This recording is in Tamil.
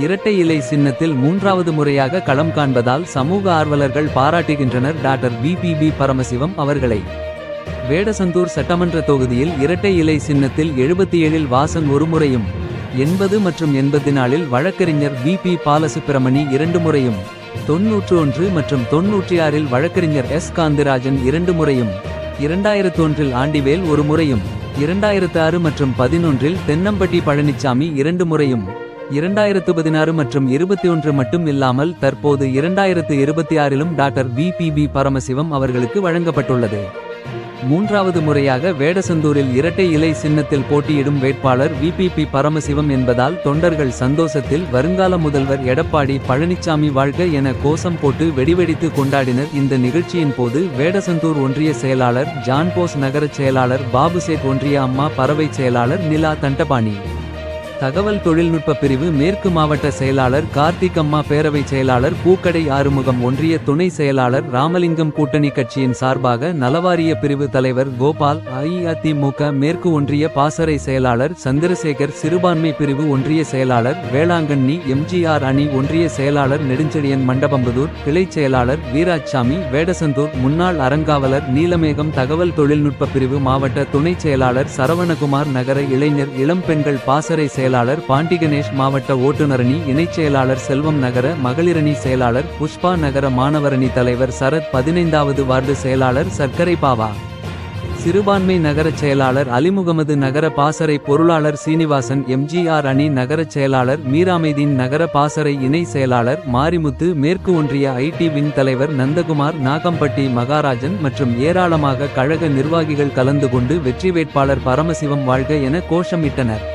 இரட்டை இலை சின்னத்தில் மூன்றாவது முறையாக களம் காண்பதால் சமூக ஆர்வலர்கள் பாராட்டுகின்றனர் டாக்டர் வி. பரமசிவம் அவர்களை. வேடசந்தூர் சட்டமன்ற தொகுதியில் இரட்டை இலை சின்னத்தில் 77இல் வாசன் ஒரு முறையும், 80 மற்றும் 84இல் வழக்கறிஞர் வி. பாலசுப்பிரமணி 2 முறையும், 91 மற்றும் 96இல் வழக்கறிஞர் எஸ். காந்திராஜன் 2 முறையும், 2001இல் ஆண்டிவேல் ஒரு முறையும், 2006 மற்றும் 11இல் தென்னம்பட்டி பழனிச்சாமி 2 முறையும், 2016 மற்றும் 21 மட்டும் இல்லாமல் தற்போது 2026இலும் டாக்டர் வி. பரமசிவம் அவர்களுக்கு வழங்கப்பட்டுள்ளது. மூன்றாவது முறையாக வேடசந்தூரில் இரட்டை இலை சின்னத்தில் போட்டியிடும் வேட்பாளர் வி. பரமசிவம் என்பதால் தொண்டர்கள் சந்தோஷத்தில் வருங்கால முதல்வர் எடப்பாடி பழனிச்சாமி வாழ்க என கோஷம் போட்டு வெடிவெடித்து கொண்டாடினர். இந்த நிகழ்ச்சியின் போது வேடசந்தூர் ஒன்றிய செயலாளர் ஜான்போஸ், நகரச் செயலாளர் பாபுசேட், ஒன்றிய அம்மா பறவை செயலாளர் நிலா தண்டபாணி, தகவல் தொழில்நுட்ப பிரிவு மேற்கு மாவட்ட செயலாளர் கார்த்திக், அம்மா பேரவை செயலாளர் பூக்கடை ஆறுமுகம், ஒன்றிய துணை செயலாளர் ராமலிங்கம், கூட்டணி கட்சியின் சார்பாக நலவாரிய பிரிவு தலைவர் கோபால், அஇஅதிமுக மேற்கு ஒன்றிய பாசறை செயலாளர் சந்திரசேகர், சிறுபான்மை பிரிவு ஒன்றிய செயலாளர் வேளாங்கண்ணி, எம்ஜிஆர் அணி ஒன்றிய செயலாளர் நெடுஞ்செழியன், மண்டபம்புதூர் கிளை செயலாளர் வீராட்சாமி, வேடசந்தூர் முன்னாள் அறங்காவலர் நீலமேகம், தகவல் தொழில்நுட்ப பிரிவு மாவட்ட துணை செயலாளர் சரவணகுமார், நகர இளைஞர் இளம் பெண்கள் பாசறை செயலாளர் பாண்டிகணேஷ், மாவட்ட ஓட்டுநரணி இணைச் செயலாளர் செல்வம், நகர மகளிரணி செயலாளர் புஷ்பா, நகர மாணவரணி தலைவர் சரத், 15வது வார்டு செயலாளர் சர்க்கரை பாவா, சிறுபான்மை நகரச் செயலாளர் அலிமுகமது, நகர பாசறை பொருளாளர் சீனிவாசன், எம்ஜிஆர் அணி நகரச் செயலாளர் மீராமைதீன், நகர பாசறை இணை செயலாளர் மாரிமுத்து, மேற்கு ஒன்றிய ஐடி விங் தலைவர் நந்தகுமார், நாகம்பட்டி மகாராஜன் மற்றும் ஏராளமாக கழக நிர்வாகிகள் கலந்து கொண்டு வெற்றி வேட்பாளர் பரமசிவம் வாழ்க என கோஷமிட்டனர்.